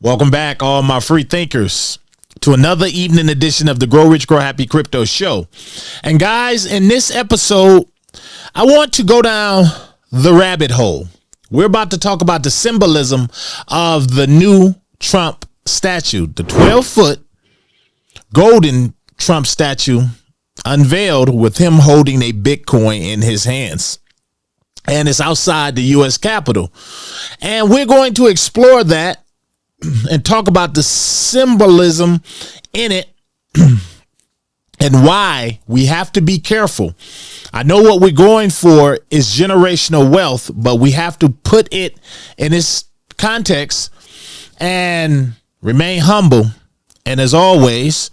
Welcome back, all my free thinkers, to another evening edition of the Grow Rich, Grow Happy Crypto Show. And guys, in this episode, I want to go down the rabbit hole. We're about to talk about the symbolism of the new Trump statue, the 12-foot golden Trump statue unveiled with him holding a Bitcoin in his hands. And it's outside the U.S. Capitol. And we're going to explore that and talk about the symbolism in it and why we have to be careful. I know what we're going for is generational wealth, but we have to put it in its context and remain humble. And as always,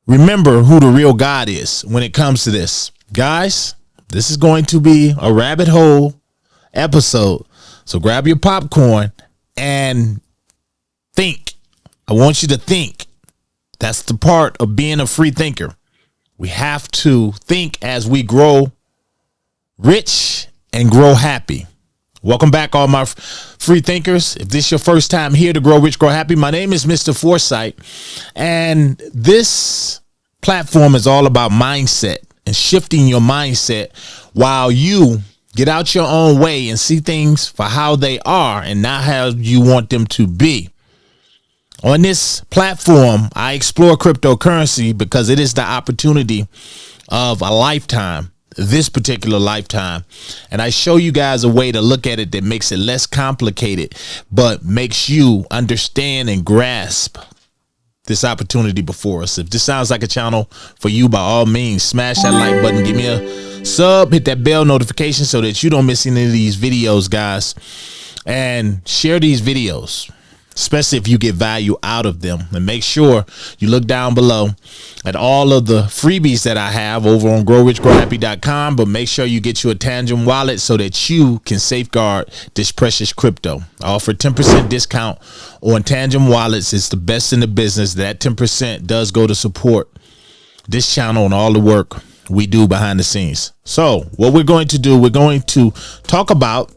remember who the real God is when it comes to this. Guys, this is going to be a rabbit hole episode. So grab your popcorn and think. I want you to think. That's the part of being a free thinker. We have to think as we grow rich and grow happy. Welcome back, all my free thinkers. If this is your first time here to Grow Rich, Grow Happy, my name is Mr. Foresight. And this platform is all about mindset and shifting your mindset while you get out your own way and see things for how they are and not how you want them to be. On this platform, I explore cryptocurrency because it is the opportunity of a lifetime, this particular lifetime. And I show you guys a way to look at it that makes it less complicated, but makes you understand and grasp this opportunity before us. If this sounds like a channel for you, by all means, smash that like button, give me a sub, hit that bell notification so that you don't miss any of these videos, guys, and share these videos, especially if you get value out of them. And make sure you look down below at all of the freebies that I have over on growrichgrowhappy.com, but make sure you get you a Tangent wallet so that you can safeguard this precious crypto. I offer 10% discount on Tangent wallets. It's the best in the business. That 10% does go to support this channel and all the work we do behind the scenes. So what we're going to do, we're going to talk about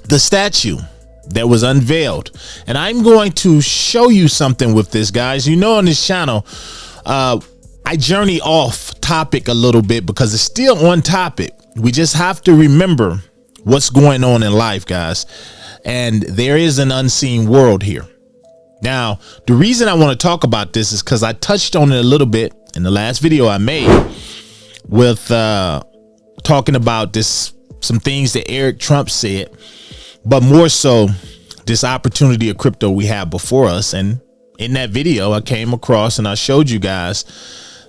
the statue that was unveiled, and I'm going to show you something with this, guys. You know, on this channel, I journey off topic a little bit because it's still on topic. We just have to remember what's going on in life, guys, and there is an unseen world here. Now, the reason I want to talk about this is because I touched on it a little bit in the last video I made with talking about this, some things that Eric Trump said, but more so this opportunity of crypto we have before us. And in that video, I came across and I showed you guys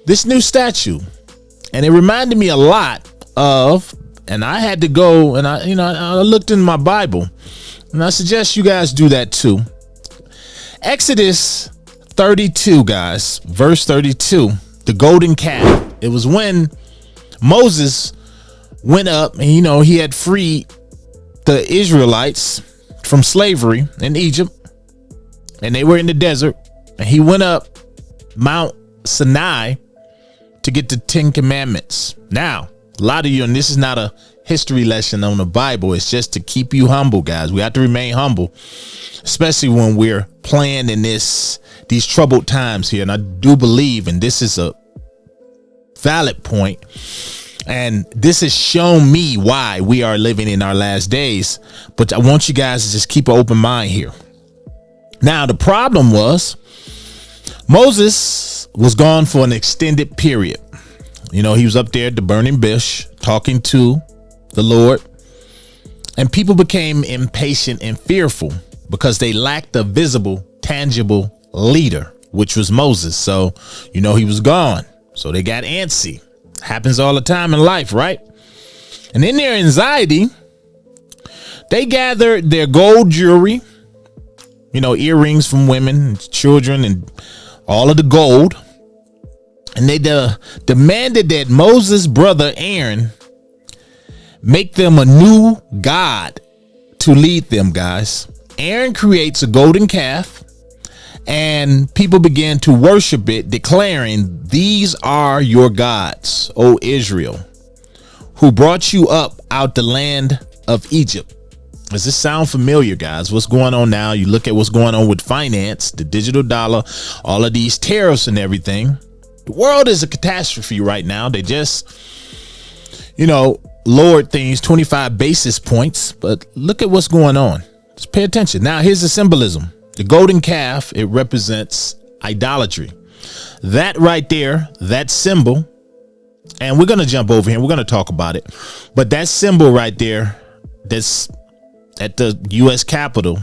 this new statue, and it reminded me a lot of, and I had to go and I looked in my Bible, and I suggest you guys do that too. Exodus 32, guys, verse 32, the golden calf. It was when Moses went up and, he had freed the Israelites from slavery in Egypt, and they were in the desert, and he went up Mount Sinai to get the 10 commandments. Now, a lot of you, and this is not a history lesson on the Bible, it's just to keep you humble, guys. We have to remain humble, especially when we're playing in these troubled times here. And I do believe, and this is a valid point, and this has shown me why we are living in our last days. But I want you guys to just keep an open mind here. Now, the problem was Moses was gone for an extended period. He was up there at the burning bush talking to the Lord, and people became impatient and fearful because they lacked a visible, tangible leader, which was Moses. So, he was gone. So they got antsy. Happens all the time in life, right? And in their anxiety, they gathered their gold jewelry, earrings from women and children and all of the gold. And they demanded that Moses' brother Aaron make them a new god to lead them, guys. Aaron creates a golden calf, and people began to worship it, declaring, "These are your gods, O Israel, who brought you up out the land of Egypt." Does this sound familiar, guys? What's going on now? You look at what's going on with finance, the digital dollar, all of these tariffs and everything. The world is a catastrophe right now. They just, lowered things 25 basis points. But look at what's going on. Just pay attention. Now, here's the symbolism. The golden calf, it represents idolatry. That right there, that symbol, and we're going to jump over here. We're going to talk about it. But that symbol right there, that's at the U.S. Capitol,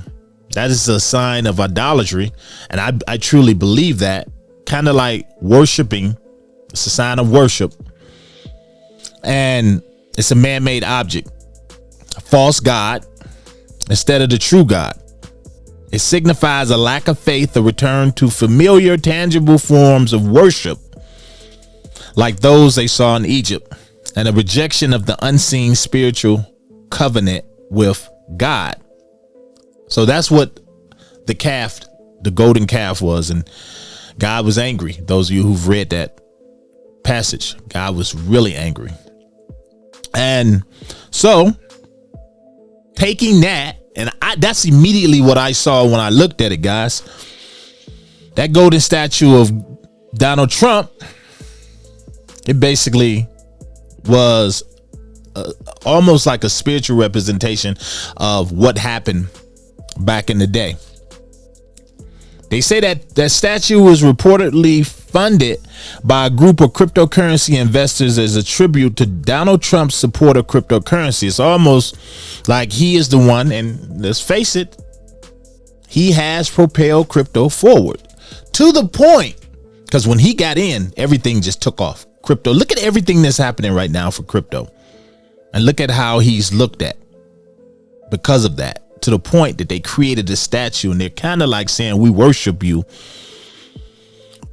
that is a sign of idolatry. And I truly believe that. Kind of like worshiping. It's a sign of worship. And it's a man-made object. A false god instead of the true God. It signifies a lack of faith, a return to familiar, tangible forms of worship, like those they saw in Egypt, and a rejection of the unseen spiritual covenant with God. So that's what the golden calf was. And God was angry. Those of you who've read that passage, God was really angry. And so taking that, and that's immediately what I saw when I looked at it, guys. That golden statue of Donald Trump, it basically was almost like a spiritual representation of what happened back in the day. They say that statue was reportedly funded by a group of cryptocurrency investors as a tribute to Donald Trump's support of cryptocurrency. It's almost like he is the one, and let's face it, he has propelled crypto forward to the point, because when he got in, everything just took off. Crypto, look at everything that's happening right now for crypto, and look at how he's looked at because of that, to the point that they created a statue, and they're kind of like saying, we worship you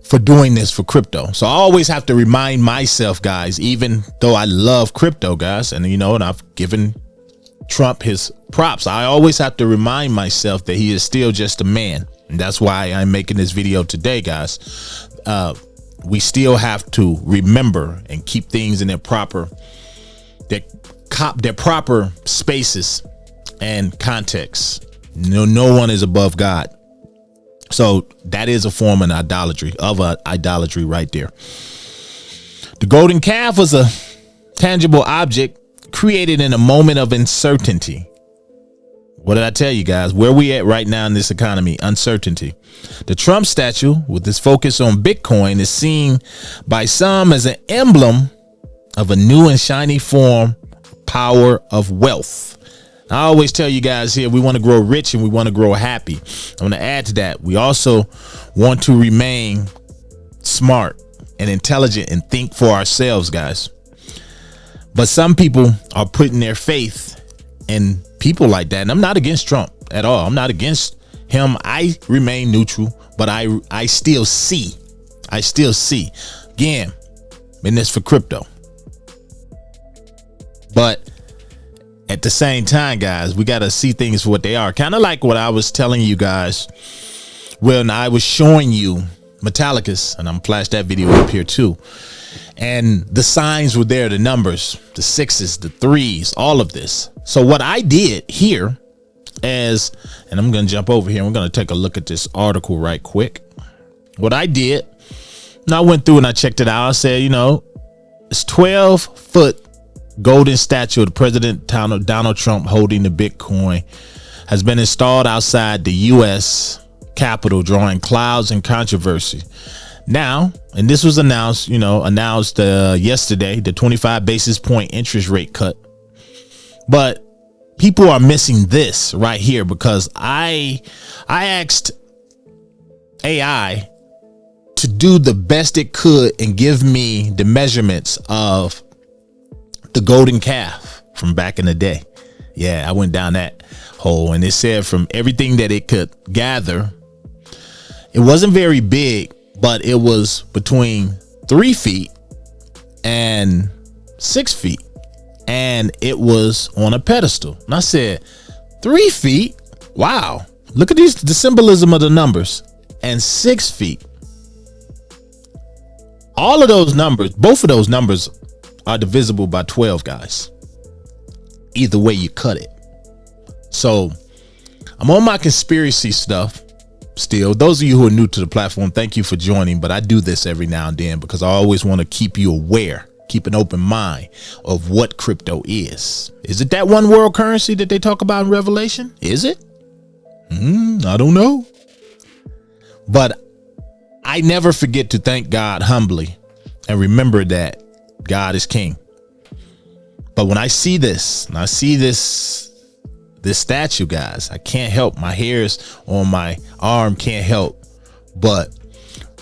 for doing this for crypto. So I always have to remind myself, guys, even though I love crypto, guys, and and I've given Trump his props, I always have to remind myself that he is still just a man. And that's why I'm making this video today, guys. We still have to remember and keep things in their proper spaces and context. No one is above God. So that is a form of idolatry right there. The golden calf was a tangible object created in a moment of uncertainty. What did I tell you, guys? Where we at right now in this economy? Uncertainty. The Trump statue, with its focus on Bitcoin, is seen by some as an emblem of a new and shiny form, power of wealth. I always tell you guys here, we want to grow rich and we want to grow happy. I want to add to that. We also want to remain smart and intelligent and think for ourselves, guys. But some people are putting their faith in people like that. And I'm not against Trump at all. I'm not against him. I remain neutral, but I still see. Again, in this for crypto. But at the same time, guys, we got to see things for what they are. Kind of like what I was telling you guys when I was showing you Metallicus, and I'm flash that video up here too. And the signs were there, the numbers, the 6s, the 3s, all of this. So what I did here is, and I'm going to jump over here. We're going to take a look at this article right quick. What I did, and I went through and I checked it out. I said, it's 12-foot golden statue of the President Donald Trump holding the Bitcoin has been installed outside the U.S. Capitol, drawing clouds and controversy. Now, and this was announced yesterday, the 25 basis point interest rate cut. But people are missing this right here, because I asked AI to do the best it could and give me the measurements of the golden calf from back in the day. Yeah, I went down that hole, and it said from everything that it could gather, it wasn't very big, but it was between 3 feet and 6 feet, and it was on a pedestal. And I said, 3 feet? Wow. Look at the symbolism of the numbers. And 6 feet. All of those numbers, both of those numbers are divisible by 12, guys. Either way you cut it. So I'm on my conspiracy stuff still. Those of you who are new to the platform, thank you for joining. But I do this every now and then because I always want to keep you aware, keep an open mind of what crypto is. Is it that one world currency that they talk about in Revelation? Is it? I don't know. But I never forget to thank God humbly and remember that God is king. But when I see this, and I see this statue, guys, I can't help. My hairs on my arm can't help but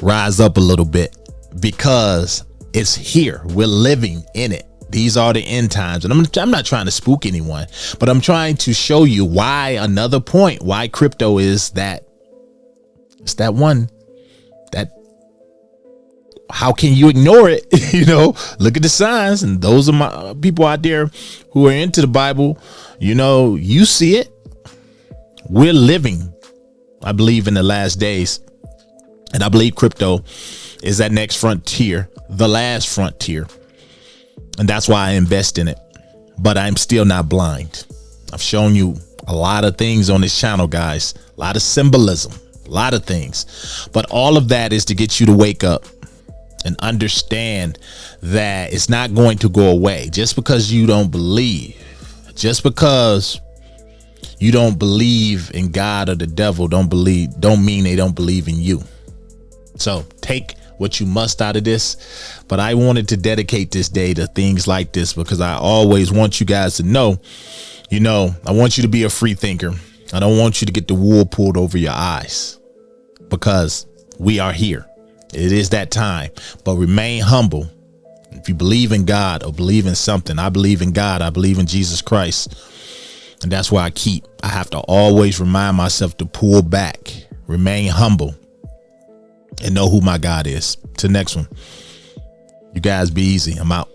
rise up a little bit because it's here. We're living in it. These are the end times. And I'm not trying to spook anyone, but I'm trying to show you why another point, why crypto is that. It's that one that how can you ignore it? Look at the signs. And those are my people out there who are into the Bible. You see it. We're living, I believe, in the last days. And I believe crypto is that next frontier, the last frontier. And that's why I invest in it. But I'm still not blind. I've shown you a lot of things on this channel, guys. A lot of symbolism, a lot of things. But all of that is to get you to wake up and understand that it's not going to go away just because you don't believe. Just because you don't believe in God or the devil don't mean they don't believe in you. So take what you must out of this. But I wanted to dedicate this day to things like this because I always want you guys to know, I want you to be a free thinker. I don't want you to get the wool pulled over your eyes because we are here. It is that time, but remain humble. If you believe in God or believe in something, I believe in God. I believe in Jesus Christ. And that's why I have to always remind myself to pull back, remain humble, and know who my God is. Till next one. You guys be easy. I'm out.